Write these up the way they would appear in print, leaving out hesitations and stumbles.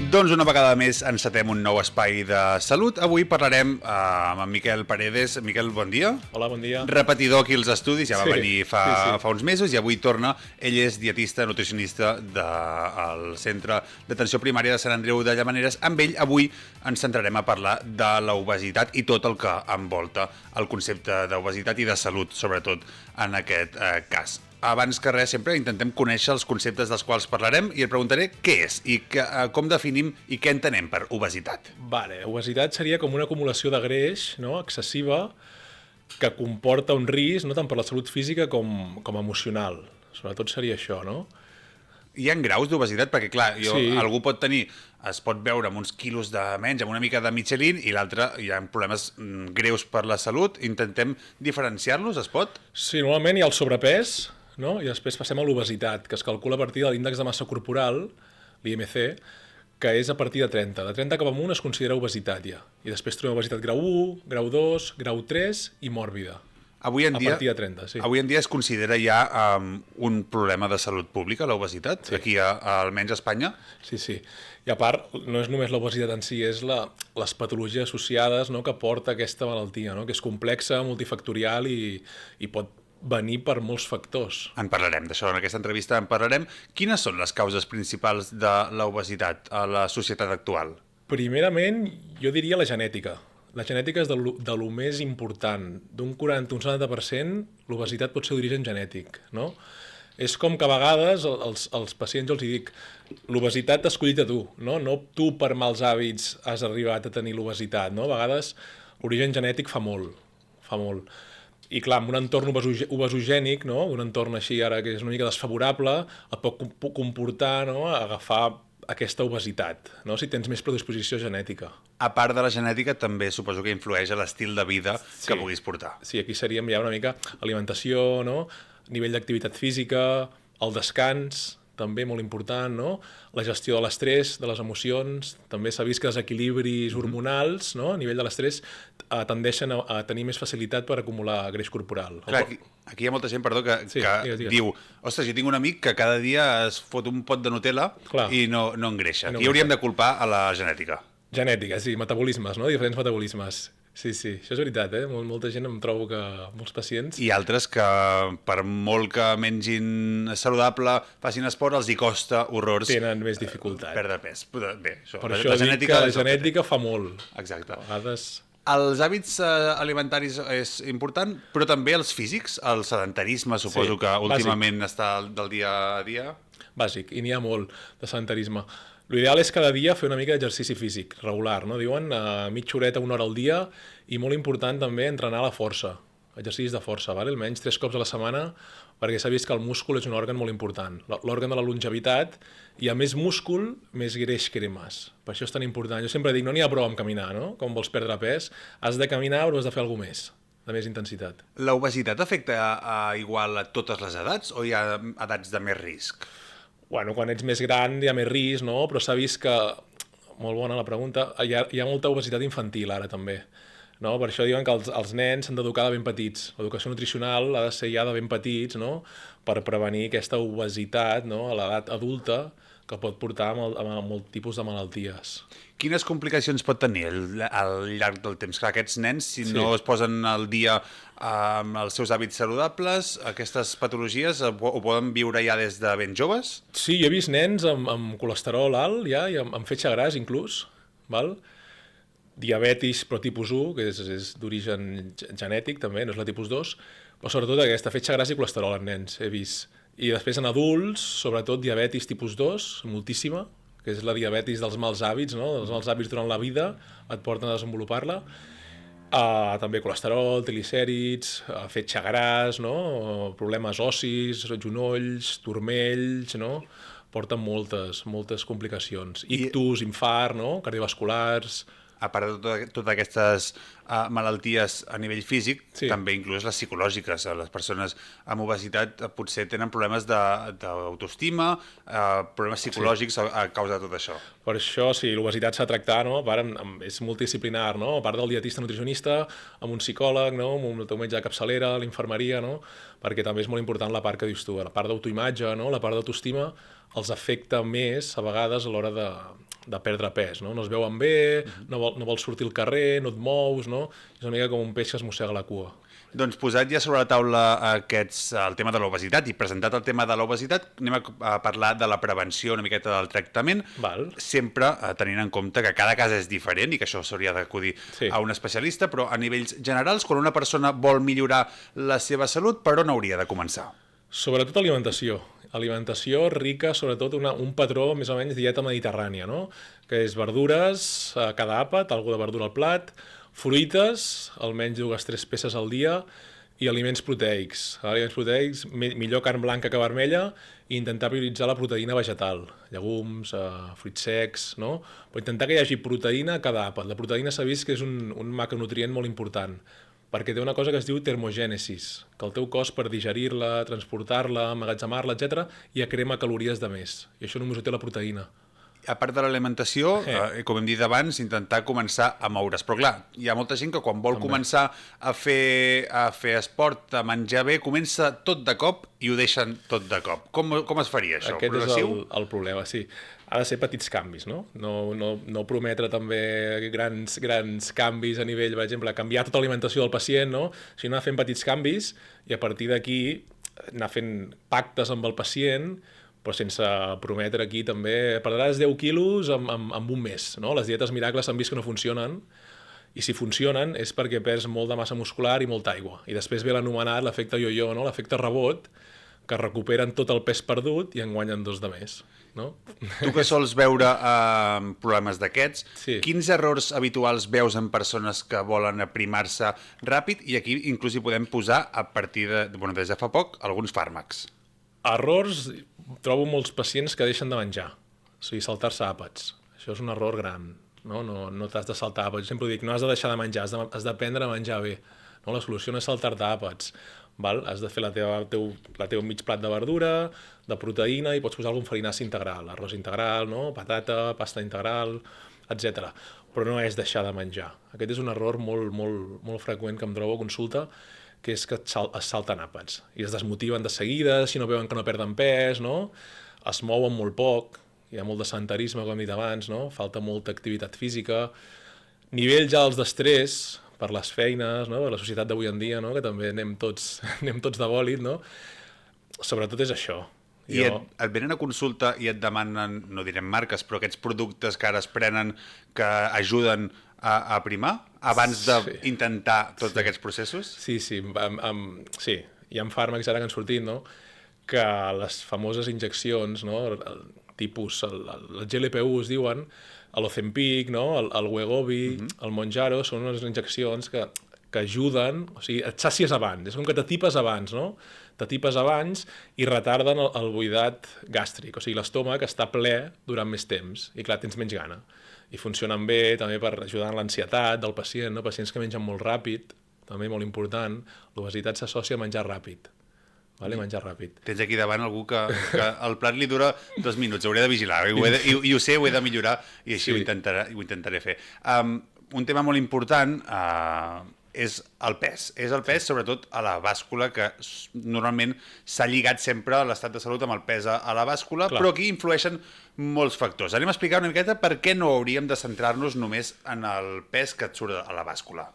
Doncs una vegada més encetem un nou espai de salut. Avui parlarem amb en Miquel Paredes. Miquel, bon dia. Hola, bon dia. Repetidor aquí als estudis, ja va venir fa uns mesos i avui torna. Ell és dietista, nutricionista del Centre d'Atenció Primària de Sant Andreu de Llavaneres. Amb ell avui ens centrarem a parlar de l'obesitat i tot el que envolta el concepte d'obesitat i de salut, sobretot en aquest cas. Abans que res, sempre intentem conèixer els conceptes dels quals parlarem i et preguntaré què és i com definim i què entenem per obesitat. Vale, obesitat seria com una acumulació de greix, no?, excessiva que comporta un risc no tant per la salut física com emocional. Sobretot seria això, no? Hi ha graus d'obesitat? Perquè, clar, algú pot tenir, es pot veure amb uns quilos de menys, amb una mica de Michelin, i l'altre hi ha problemes greus per la salut. Intentem diferenciar-los, es pot? Sí, normalment hi ha el sobrepès, no? I després passem a l'obesitat, que es calcula a partir de l'índex de massa corporal, l'IMC, que és a partir de 30. De 30 cap amunt es considera obesitat ja. I després trobem obesitat grau 1, grau 2, grau 3 i mòrbida. Avui en dia, a partir de 30, sí. Avui en dia es considera ja un problema de salut pública, l'obesitat, sí. Aquí almenys a Espanya. Sí, sí. I a part, no és només l'obesitat en si, és les patologies associades, no?, que porta aquesta malaltia, no?, que és complexa, multifactorial i pot venir per molts factors. En parlarem d'això, en aquesta entrevista en parlarem. Quines són les causes principals de l'obesitat a la societat actual? Primerament, jo diria la genètica. La genètica és de lo més important. D'un 40 a un 70%, l'obesitat pot ser d'origen genètic, no? És com que a vegades als pacients jo els dic l'obesitat t'ha escollit a tu, no? No tu per mals hàbits has arribat a tenir l'obesitat, no? A vegades l'origen genètic fa molt, fa molt. I clar, en un entorn obesogènic, no?, un entorn així ara que és una mica desfavorable, et pot comportar, no?, a agafar aquesta obesitat, no?, si tens més predisposició genètica. A part de la genètica, també suposo que influeix a l'estil de vida que puguis portar. Sí, aquí seríem ja una mica alimentació, no?, nivell d'activitat física, el descans, també molt important, no?, la gestió de l'estrès, de les emocions, també s'ha vist que els equilibris hormonals, no?, a nivell de l'estrès, tendeixen a tenir més facilitat per acumular greix corporal. Clar, aquí hi ha molta gent, perdó, que diu, ostres, jo tinc un amic que cada dia es fot un pot de Nutella i no engreixa. Aquí hauríem de culpar a la genètica. Genètica, sí, metabolismes, no?, diferents metabolismes. Sí, sí, això és veritat, molta gent em trobo que molts pacients... I altres que, per molt que mengin saludable, facin esport, els hi costa horrors... Tenen més dificultat. Perdre pes. Bé, això, per això dic que la genètica fa molt. Exacte. A vegades... Els hàbits alimentaris és important, però també els físics, el sedentarisme, suposo que últimament està del dia a dia. Bàsic, i n'hi ha molt de sedentarisme. L'ideal és cada dia fer una mica d'exercici físic, regular, no? Diuen mitja horeta, una hora al dia, i molt important també entrenar la força, exercicis de força, almenys 3 cops a la setmana, perquè s'ha vist que el múscul és un òrgan molt important, l'òrgan de la longevitat, i a més múscul, més greix cremes. Per això és tan important. Jo sempre dic, no n'hi ha prou amb caminar, no? Com vols perdre pes, has de caminar però has de fer alguna més, de més intensitat. L'obesitat afecta igual a totes les edats o hi ha edats de més risc? Bueno, quan ets més gran hi ha més risc, no? Però s'ha vist que, molt bona la pregunta, hi ha molta obesitat infantil ara també. No? Per això diuen que els nens s'han d'educar de ben petits. L'educació nutricional ha de ser ja de ben petits, no?, per prevenir aquesta obesitat, no?, a l'edat adulta que pot portar a molt tipus de malalties. Quines complicacions pot tenir al llarg del temps? Clar, aquests nens, si no es posen al dia amb els seus hàbits saludables, aquestes patologies ho poden viure ja des de ben joves? Sí, jo he vist nens amb colesterol alt ja, i amb fetge gras inclús, val? Diabetis però tipus 1, que és d'origen genètic també, no és la tipus 2, però sobretot aquesta fetge gras i colesterol en nens, he vist. I després en adults, sobretot diabetis tipus 2, moltíssima, que és la diabetis dels mals hàbits, no? Els mals hàbits durant la vida et porten a desenvolupar-la. També colesterol, triglicèrids, fetge gras, no? Problemes ossis, genolls, turmells, no? Porten moltes complicacions. Ictus, infart, no?, cardiovasculars... A part de totes aquestes malalties a nivell físic, també inclús les psicològiques. Les persones amb obesitat potser tenen problemes d'autoestima, problemes psicològics a causa de tot això. Per això, sí, l'obesitat s'ha de tractar, no? A part, és multidisciplinar, no? A part del dietista nutricionista, amb un psicòleg, no?, amb un teu metge de capçalera, l'infermeria, no?, perquè també és molt important la part que dius tu, la part d'autoimatge, no?, la part d'autoestima, els afecta més a vegades a l'hora de perdre pes, no? No es veuen bé, no vols sortir al carrer, no et mous, no? És una mica com un peix que es mossega la cua. Doncs posat ja sobre la taula el tema de l'obesitat i presentat el tema de l'obesitat, anem a parlar de la prevenció, una miqueta del tractament, sempre tenint en compte que cada cas és diferent i que això s'hauria d'acudir a un especialista, però a nivells generals, quan una persona vol millorar la seva salut, per on hauria de començar? Sobretot alimentació. Alimentació rica, sobretot un patró més o menys dieta mediterrània, no? Que és verdures a cada àpat, algo de verdura al plat, fruites, almenys 2-3 peces al dia, i aliments proteics. Aliments proteics, millor carn blanca que vermella, i intentar prioritzar la proteïna vegetal, llegums, fruits secs, no? Però intentar que hi hagi proteïna a cada àpat. La proteïna s'ha vist que és un macronutrient molt important, perquè té una cosa que es diu termogènesis, que el teu cos per digerir-la, transportar-la, emmagatzemar-la, etc., ja crema calories de més. I això només ho té la proteïna. A part de l'alimentació, com hem dit abans, intentar començar a moure's. Però clar, hi ha molta gent que quan vol començar a fer esport, a menjar bé, comença tot de cop i ho deixen tot de cop. Com es faria això? Aquest és el problema, sí. Ha de ser petits canvis, no? No prometre també grans canvis a nivell, per exemple, canviar tota l'alimentació del pacient, no? Sinó anar fent petits canvis i a partir d'aquí anar fent pactes amb el pacient, però sense prometre aquí també perdràs 10 quilos en un mes, no? Les dietes miracles s'han vist que no funcionen, i si funcionen és perquè perds molt de massa muscular i molta aigua. I després ve l'anomenat l'efecte yo-yo, no? L'efecte rebot, que recuperen tot el pes perdut i en guanyen 2 de més. No? Tu que sols veure problemes d'aquests, quins errors habituals veus en persones que volen aprimar-se ràpid? I aquí inclús hi podem posar, a partir des de fa poc, alguns fàrmacs. Errors, trobo molts pacients que deixen de menjar, o sigui, saltar-se àpats. Això és un error gran, no? No t'has de saltar àpats. Jo sempre dic, no has de deixar de menjar, has d'aprendre a menjar bé. No? La solució no és saltar-te àpats. Has de fer la teva mig plat de verdura, de proteïna, i pots posar algun farinaci integral, arròs integral, no? Patata, pasta integral, etc. Però no és deixar de menjar. Aquest és un error molt freqüent que em trobo a consulta, que és que es salten àpats i es desmotiven de seguida, si no veuen que no perden pes, no? Es mouen molt poc, hi ha molt de sedentarisme, com hem dit abans, no? Falta molta activitat física, nivells alts d'estrès per les feines, no? Per la societat d'avui en dia, no? Que també anem tots de bòlit, no? Sobretot és això. I et venen a consulta i et demanen, no direm marques, però aquests productes que ara es prenen que ajuden a aprimar abans d'intentar tots aquests processos? Sí. Hi ha fàrmacs ara que han sortit, no? Que les famoses injeccions, no? Tipus, el GLP-1 es diuen, l'Ozempic, no? El Wegovy, el Mounjaro, són unes injeccions que ajuden, o sigui, et sàcies abans, és com que t'atipes abans, no? T'atipes abans i retarden el buidat gàstric, o sigui, l'estómac està ple durant més temps i clar, tens menys gana. I funcionen bé també per ajudar en l'ansietat del pacient, no? Pacients que mengen molt ràpid, també molt important, l'obesitat s'associa a menjar ràpid. Menjar ràpid. Tens aquí davant algú que el plat li dura 2 minuts, hauré de vigilar, i ho sé, ho he de millorar, i així ho intentaré fer. Un tema molt important és el pes. És el pes, sobretot, a la bàscula, que normalment s'ha lligat sempre a l'estat de salut amb el pes a la bàscula, però aquí influeixen molts factors. Anem a explicar una miqueta per què no hauríem de centrar-nos només en el pes que et surt a la bàscula.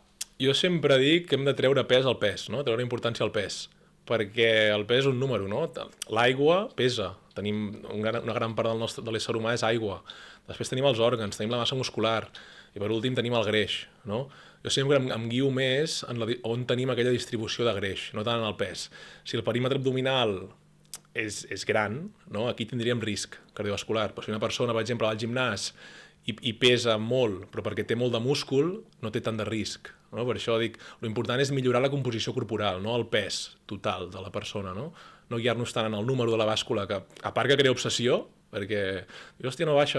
Jo sempre dic que hem de treure pes al pes, no? Treure importància al pes, perquè el pes és un número, no? L'aigua pesa. Tenim una gran part de l'ésser humà és aigua. Després tenim els òrgans, tenim la massa muscular, i per últim tenim el greix, no? Jo sempre em guio més on tenim aquella distribució de greix, no tant en el pes. Si el perímetre abdominal és gran, no? Aquí tindríem risc cardiovascular, però si una persona, per exemple, va al gimnàs i pesa molt, però perquè té molt de múscul, no té tant de risc. No? Per això dic, l'important és millorar la composició corporal, no el pes total de la persona, no guiar-nos tant en el número de la bàscula, que a part que crea obsessió, perquè, hòstia, no baixa,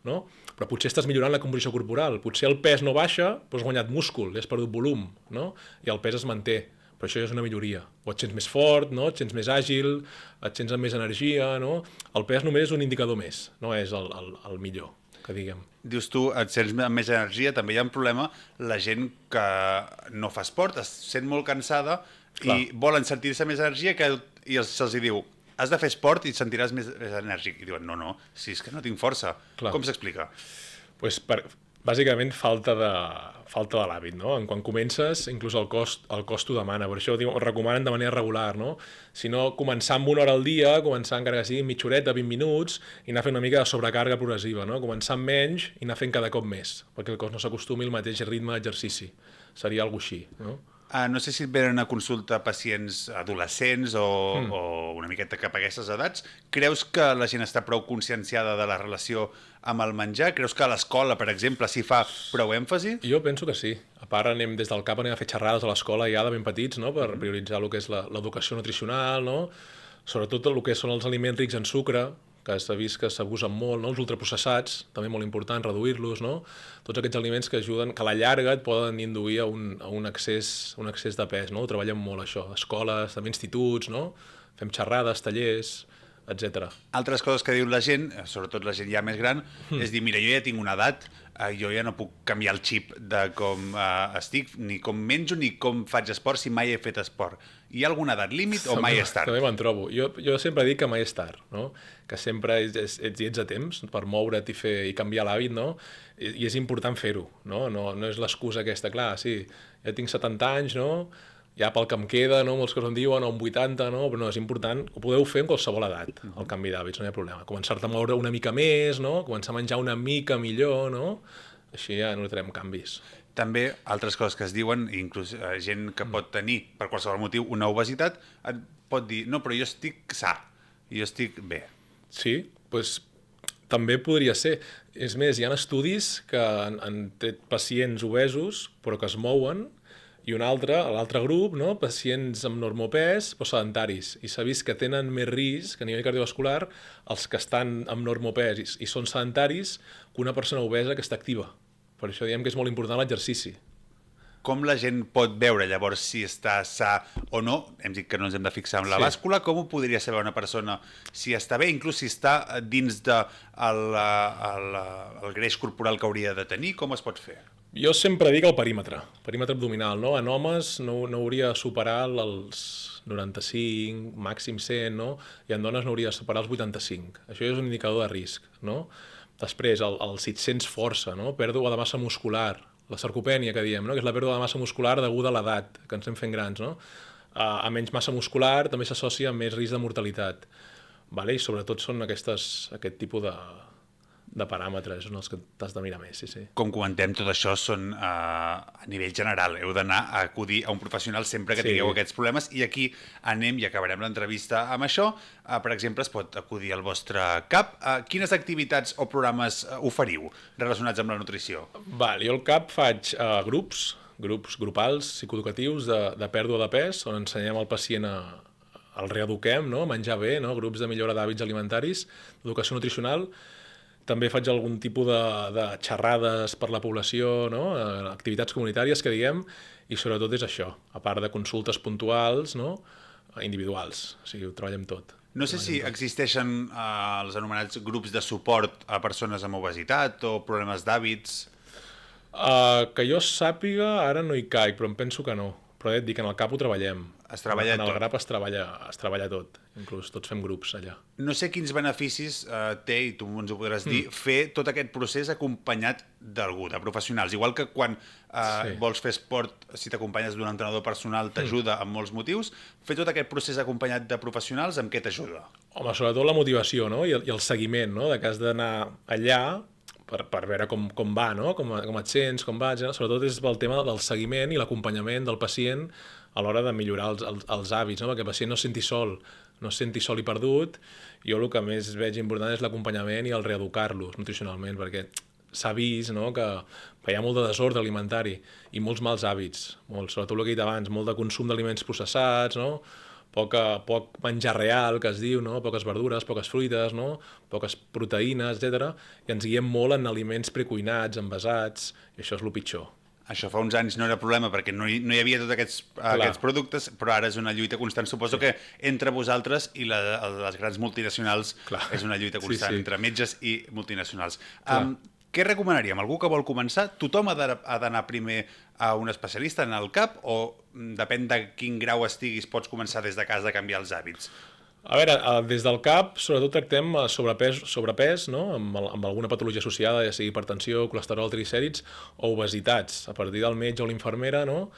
no? Però potser estàs millorant la composició corporal, potser el pes no baixa, però has guanyat múscul, has perdut volum, no? I el pes es manté, però això ja és una milloria. O et sents més fort, no? Et sents més àgil, et sents amb més energia, no? El pes només és un indicador més, no és el millor, que diguem. Dius tu, et sents amb més energia, també hi ha un problema, la gent que no fa esport es sent molt cansada i volen sentir-se més energia i se'ls diu, has de fer esport i et sentiràs més enèrgic. I diuen, no, si és que no tinc força. Clar. Com s'explica? Pues bàsicament falta de l'hàbit, no? Quan comences, inclús el cos t'ho demana, per això ho recomanen de manera regular, no? Si no, començar amb 1 hora al dia, començar encara que sigui mitja horeta, 20 minuts, i anar fent una mica de sobrecàrrega progressiva, no? Començar amb menys i anar fent cada cop més, perquè el cos no s'acostumi al mateix ritme d'exercici. Seria alguna cosa així, no? No sé si et venen a consulta pacients adolescents o una miqueta cap a aquestes edats. Creus que la gent està prou conscienciada de la relació amb el menjar? Creus que a l'escola, per exemple, s'hi fa prou èmfasi? Jo penso que sí. A part, des del CAP anem a fer xerrades a l'escola ja de ben petits, no? Per prioritzar el que és l'educació nutricional, no? Sobretot el que són els aliments rics en sucre, que s'ha vist que s'abusen molt, no? Els ultraprocessats, també molt important reduir-los, no? Tots aquests aliments que ajuden, que a la llarga et poden induir a un excés de pes, no? Ho treballem molt, això, escoles, també instituts, no? Fem xerrades, tallers, etc. Altres coses que diu la gent, sobretot la gent ja més gran, és dir, mira, jo ja tinc una edat, jo ja no puc canviar el xip de com estic, ni com menjo, ni com faig esport si mai he fet esport. Hi ha alguna edat límit o mai és tard? També me'n trobo. Jo sempre dic que mai és tard, no? Que sempre ets a temps per moure't i canviar l'hàbit, no? I és important fer-ho, no? No és l'excusa aquesta, clar, sí, ja tinc 70 anys, no? Ja pel que em queda, no? Molts que em diuen, o amb 80, no? Però no, és important, ho podeu fer en qualsevol edat, el canvi d'hàbits, no hi ha problema. Començar-te a moure una mica més, no? Començar a menjar una mica millor, no? Així ja notarem canvis. També altres coses que es diuen, inclús gent que pot tenir, per qualsevol motiu, una obesitat, et pot dir, no, però jo estic sa, jo estic bé. Sí, doncs també podria ser. És més, hi ha estudis que han tret pacients obesos, però que es mouen, i l'altre grup, no? Pacients amb normopès però sedentaris, i s'ha vist que tenen més risc a nivell cardiovascular els que estan amb normopès i són sedentaris que una persona obesa que està activa. Per això diem que és molt important l'exercici. Com la gent pot veure llavors si està sa o no? Hem dit que no ens hem de fixar en la bàscula. Com ho podria saber una persona si està bé, inclús si està dins del greix corporal que hauria de tenir? Com es pot fer? Jo sempre dic el perímetre abdominal, no? En homes no hauria de superar els 95, màxim 100, no? I en dones no hauria de superar els 85. Això és un indicador de risc, no? Després, si et sents força, no? Pèrdua de massa muscular, la sarcopènia que diem, no? Que és la pèrdua de massa muscular deguda a l'edat, que ens hem fent grans, no? A menys massa muscular també s'associa amb més risc de mortalitat. Vale? I sobretot són aquest tipus de paràmetres són els que t'has de mirar més, sí. Com comentem, tot això són a nivell general. Heu d'anar a acudir a un professional sempre que tingueu aquests problemes, i aquí anem i acabarem l'entrevista amb això. Per exemple, es pot acudir al vostre CAP. Quines activitats o programes oferiu relacionats amb la nutrició? Jo al CAP faig grups grupals psicoeducatius de pèrdua de pes, on ensenyem al pacient el reeduquem, no? Menjar bé, no? Grups de millora d'hàbits alimentaris, d'educació nutricional. També faig algun tipus de xerrades per la població, no? Activitats comunitàries, que diguem, i sobretot és això, a part de consultes puntuals, no? Individuals, o sigui, ho treballem tot. No sé si existeixen els anomenats grups de suport a persones amb obesitat o problemes d'hàbits. Que jo sàpiga, ara no hi caic, però em penso que no. Però et dic, en el CAP ho treballem. Es treballa tot. En el GRAP es treballa tot. Inclús tots fem grups allà. No sé quins beneficis té, i tu ens ho podràs dir, fer tot aquest procés acompanyat d'algú, de professionals. Igual que quan vols fer esport, si t'acompanyes d'un entrenador personal, t'ajuda amb molts motius. Fer tot aquest procés acompanyat de professionals, amb què t'ajuda? Home, sobretot la motivació, no? I el seguiment, no? De que has d'anar allà per veure com va, no? Com et sents, com va, sobretot és el tema del seguiment i l'acompanyament del pacient a l'hora de millorar els hàbits, no? Perquè el pacient no es senti sol i perdut. Jo el que més veig important és l'acompanyament i el reeducar-los nutricionalment, perquè s'ha vist, no? que hi ha molt de desordre alimentari i molts mals hàbits, sobretot el que he dit abans, molt de consum d'aliments processats, no? Poc menjar real, que es diu, no? Poques verdures, poques fruites, no? Poques proteïnes, etc. I ens guiem molt en aliments precuinats, envasats, i això és el pitjor. Això fa uns anys no era problema perquè no hi havia tots aquests productes, però ara és una lluita constant. Suposo que entre vosaltres i les grans multinacionals és una lluita constant, entre metges i multinacionals. Què recomanaríem? Algú que vol començar? Tothom ha d'anar primer a un especialista en el CAP o depèn de quin grau estiguis pots començar des de casa a canviar els hàbits? A veure, des del CAP sobretot tractem sobrepès, no? Amb alguna patologia associada, ja sigui hipertensió, colesterol, triglicèrids o obesitats. A partir del metge o l'infermera, no?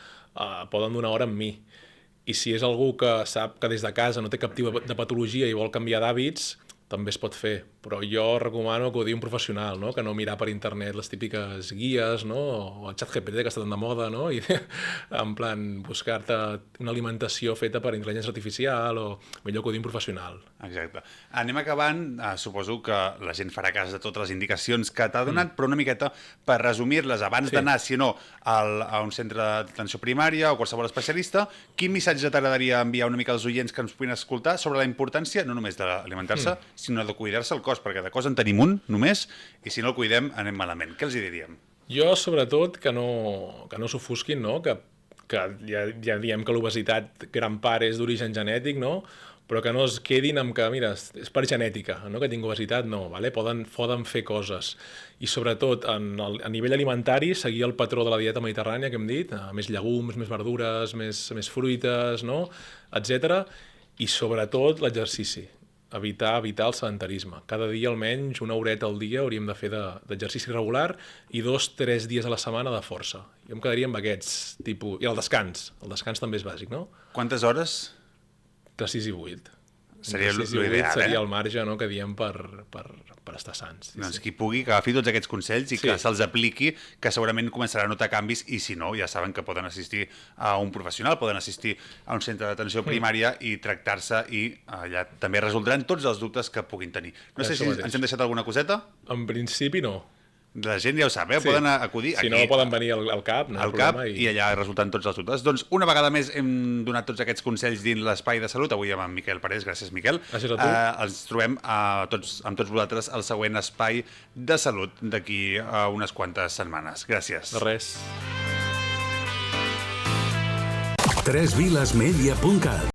Poden donar hora amb mi. I si és algú que sap que des de casa no té cap tipus de patologia i vol canviar d'hàbits, també es pot fer, però jo recomano acudir a un professional, no? Que no mirar per internet les típiques guies, no? O el ChatGPT, que està tan de moda, no? I en plan buscar-te una alimentació feta per intel·ligència artificial, o millor acudir a un professional. Exacte. Anem acabant, suposo que la gent farà cas de totes les indicacions que t'ha donat, però una miqueta per resumir-les abans d'anar, si no, a un centre d'atenció primària o qualsevol especialista, quin missatge t'agradaria enviar una mica als oients que ens puguin escoltar sobre la importància no només d'alimentar-se, sinó de cuidar-se el cos, perquè de cos en tenim un, només, i si no el cuidem anem malament. Què els hi diríem? Jo, sobretot, que no s'ofusquin, no? Que ja diem que l'obesitat gran part és d'origen genètic, no? Però que no es quedin amb que, mira, és per genètica, no? Que tinc obesitat, no, vale? Poden fer coses. I sobretot, a nivell alimentari, seguir el patró de la dieta mediterrània, que hem dit, més llegums, més verdures, més fruites, no? Etcètera. I sobretot l'exercici. Evitar el sedentarisme. Cada dia almenys una horeta al dia hauríem de fer d'exercici regular i 2-3 dies a la setmana de força. Jo em quedaria amb aquests tipus... I el descans. El descans també és bàsic, no? Quantes hores? Entre 6 i 8. Seria l'ideal, seria el marge, no?, que diem per estar sants. Doncs qui pugui, que agafi tots aquests consells i que se'ls apliqui, que segurament començarà a notar canvis, i si no, ja saben que poden assistir a un professional, poden assistir a un centre d'atenció primària i tractar-se, i allà també resoldran tots els dubtes que puguin tenir. No sé si ens hem deixat alguna coseta? En principi no. La gent ja ho sap, poden acudir aquí. Si no, poden venir al CAP, no? Al CAP, i allà resulten tots els dubtes. Doncs una vegada més hem donat tots aquests consells dins l'Espai de Salut, avui amb en Miquel Parés. Gràcies, Miquel. Gràcies a tu. Ens trobem amb tots vosaltres al següent Espai de Salut d'aquí a unes quantes setmanes. Gràcies. De res. tresvilasmedia.cat